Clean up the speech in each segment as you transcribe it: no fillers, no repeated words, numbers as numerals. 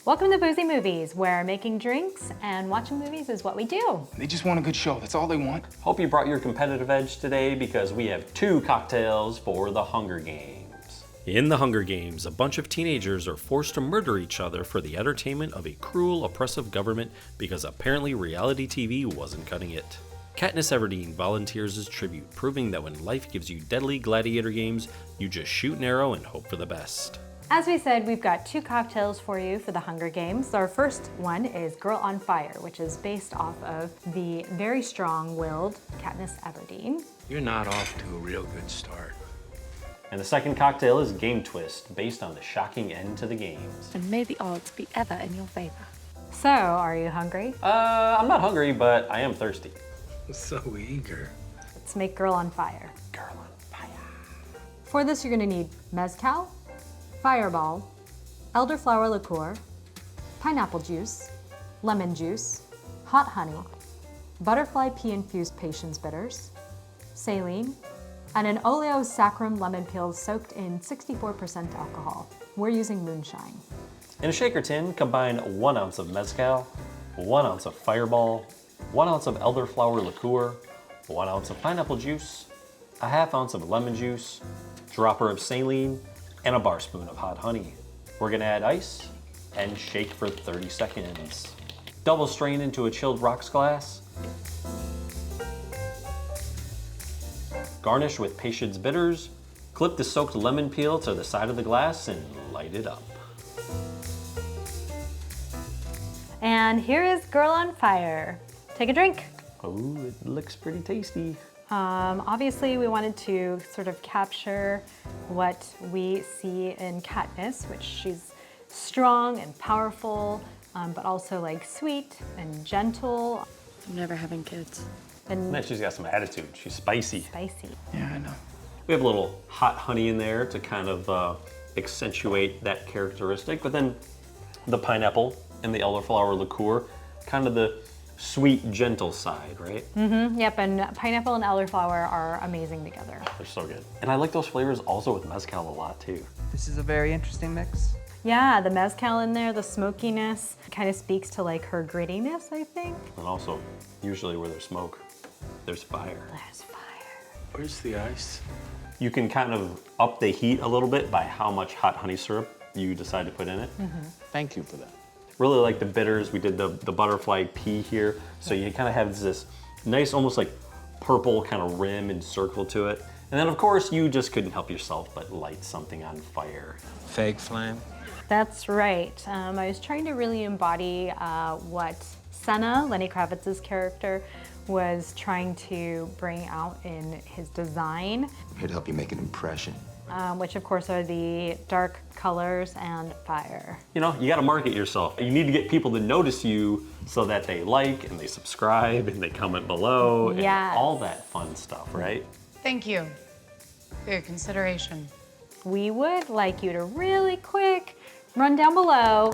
Welcome to Boozy Movies, where making drinks and watching movies is what we do. They just want a good show, that's all they want. Hope you brought your competitive edge today because we have 2 cocktails for the Hunger Games. In the Hunger Games, a bunch of teenagers are forced to murder each other for the entertainment of a cruel, oppressive government because apparently reality TV wasn't cutting it. Katniss Everdeen volunteers as tribute, proving that when life gives you deadly gladiator games, you just shoot an arrow and hope for the best. As we said, we've got 2 cocktails for you for the Hunger Games. Our first one is Girl on Fire, which is based off of the very strong-willed Katniss Everdeen. You're not off to a real good start. And the second cocktail is Game Twist, based on the shocking end to the games. And may the odds be ever in your favor. So, are you hungry? I'm not hungry, but I am thirsty. So eager. Let's make Girl on Fire. Girl on fire. For this, you're gonna need Mezcal, Fireball, Elderflower liqueur, pineapple juice, lemon juice, hot honey, butterfly pea infused Peychaud bitters, Saline, and an oleo saccharum lemon peel soaked in 64% alcohol. We're using moonshine. In a shaker tin, combine 1 ounce of Mezcal, 1 ounce of Fireball, 1 ounce of Elderflower liqueur, 1 ounce of pineapple juice, a ½ ounce of lemon juice, dropper of Saline, and a bar spoon of hot honey. We're gonna add ice and shake for 30 seconds. Double strain into a chilled rocks glass. Garnish with Peychaud's bitters. Clip the soaked lemon peel to the side of the glass and light it up. And here is Girl on Fire. Take a drink. Oh, it looks pretty tasty. Obviously, we wanted to sort of capture what we see in Katniss, which she's strong and powerful, but also like sweet and gentle I'm never having kids. and And she's got some attitude. She's spicy. spicy. Yeah, I know. We have a little hot honey in there to kind of accentuate that characteristic, but then the pineapple and the elderflower liqueur, kind of the sweet, gentle side, right? Yep, and pineapple and elderflower are amazing together. They're so good. And I like those flavors also with Mezcal a lot too. This is a very interesting mix. Yeah, the mezcal in there, the smokiness, kind of speaks to like her grittiness, I think. And also, usually where there's smoke, there's fire. There's fire. Where's the ice? You can kind of up the heat a little bit by how much hot honey syrup you decide to put in it. Thank you for that. Really like the bitters. We did the butterfly pea here. So you kind of have this nice, almost like purple kind of rim and circle to it. And then of course, you just couldn't help yourself but light something on fire. Fake flame. That's right. I was trying to really embody what Senna, Lenny Kravitz's character, was trying to bring out in his design, Here to help you make an impression. which of course are the dark colors and fire. You know, you gotta market yourself. You need to get people to notice you so that they like and they subscribe and they comment below and Yes. all that fun stuff, right? Thank you for your consideration. We would like you to really quick run down below,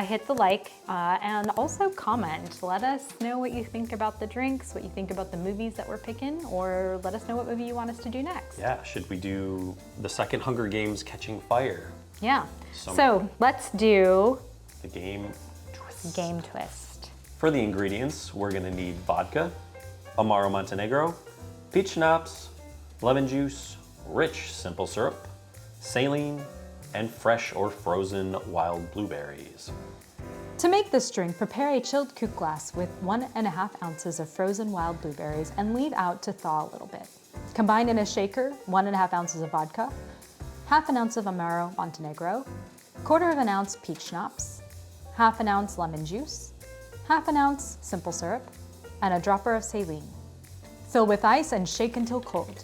hit the like, and also comment. Let us know what you think about the drinks, what you think about the movies that we're picking, or let us know what movie you want us to do next. Yeah, should we do the second Hunger Games Catching Fire? Yeah. Some- So let's do The Game Twist. Game Twist. For the ingredients, we're gonna need vodka, Amaro Montenegro, peach schnapps, lemon juice, rich simple syrup, saline, and fresh or frozen wild blueberries. To make this drink, prepare a chilled coupe glass with 1½ ounces of frozen wild blueberries and leave out to thaw a little bit. Combine in a shaker 1½ ounces of vodka, ½ ounce of Amaro Montenegro, 1/4 ounce peach schnapps, ½ ounce lemon juice, ½ ounce simple syrup, and a dropper of saline. Fill with ice and shake until cold.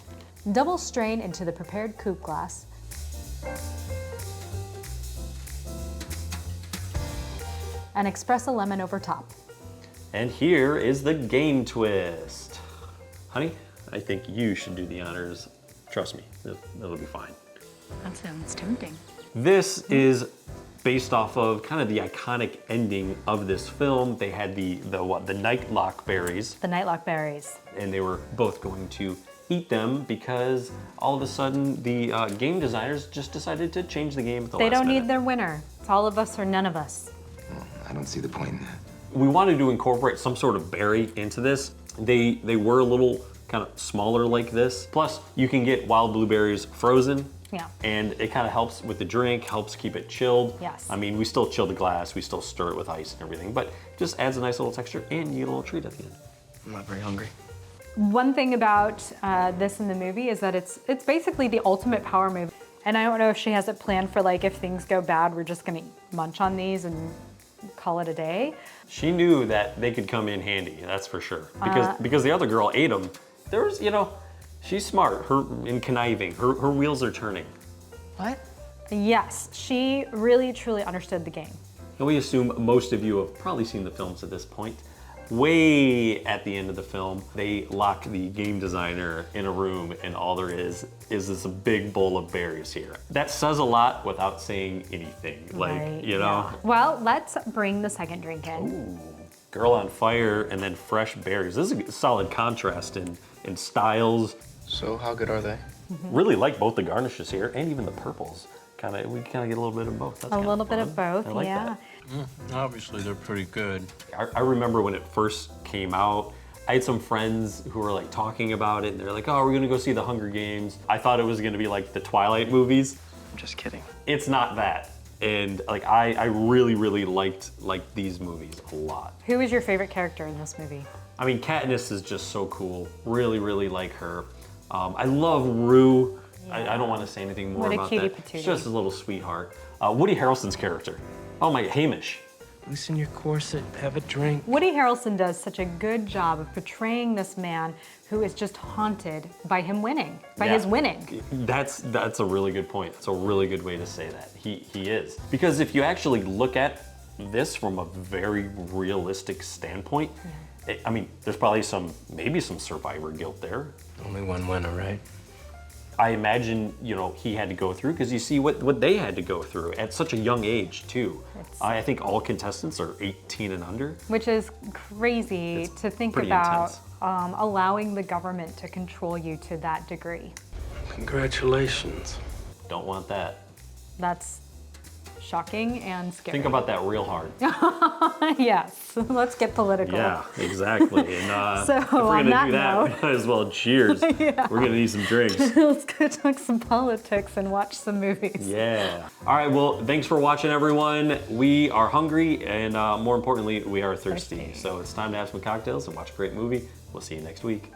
Double strain into the prepared coupe glass. And express a lemon over top. And here is the Game Twist. Honey, I think you should do the honors. Trust me, it'll be fine. That sounds tempting. This is based off of kind of the iconic ending of this film. They had the nightlock berries, The nightlock berries. and they were both going to eat them because all of a sudden the game designers just decided to change the game at the They last don't minute. need their winner. It's all of us or none of us. don't see the point in that. We wanted to incorporate some sort of berry into this. They were a little kind of smaller like this. Plus, you can get wild blueberries frozen. Yeah. And it kind of helps with the drink, helps keep it chilled. Yes. I mean, we still chill the glass, we still stir it with ice and everything, but just adds a nice little texture and you get a little treat at the end. I'm not very hungry. One thing about this in the movie is that it's basically the ultimate power move. And I don't know if she has it planned for like, if things go bad, we're just gonna munch on these and call it a day. She knew that they could come in handy, that's for sure. Because the other girl ate them. There was, you know, she's smart, her in conniving, her wheels are turning. What? Yes, she really truly understood the game. And we assume most of you have probably seen the films at this point. Way at the end of the film, they lock the game designer in a room and all there is this big bowl of berries here. That says a lot without saying anything, like, Right, you know? yeah. Well, let's bring the second drink in. Ooh, girl on fire and then fresh berries. This is a solid contrast in styles. So how good are they? Really like both the garnishes here and even the purples. We kind of get a little bit of both. That's A kinda little bit of fun. both, I like yeah. that. Obviously, they're pretty good. I remember when it first came out, I had some friends who were like talking about it and they're like, oh, we're gonna go see the Hunger Games. I thought it was gonna be like the Twilight movies. I'm just kidding. It's not that. And like I really, really liked these movies a lot. Who is your favorite character in this movie? I mean, Katniss is just so cool. Really, really like her. I love Rue. I don't want to say anything more What a about cutie that. patootie. She's just a little sweetheart. Woody Harrelson's character. Oh my, Hamish. Loosen your corset, have a drink. Woody Harrelson does such a good job of portraying this man who is just haunted by him winning, by his winning. That's a really good point. That's a really good way to say that. He is. Because if you actually look at this from a very realistic standpoint, I mean, there's probably maybe some survivor guilt there. Only one winner, right? I imagine, you know, he had to go through because you see what they had to go through at such a young age too. I think all contestants are 18 and under. Which is crazy It's to think pretty about, intense. allowing the government to control you to that degree. Congratulations. Don't want that. That's shocking and scary. Think about that real hard. Yes, let's get political. Yeah, exactly. And So, if we're on gonna that do that, we note- might as well cheers. Yeah. We're gonna need some drinks. Let's go talk some politics and watch some movies. Yeah. All right, well, thanks for watching, everyone. We are hungry, and more importantly, we are thirsty. Thirsty. So it's time to have some cocktails and watch a great movie. We'll see you next week.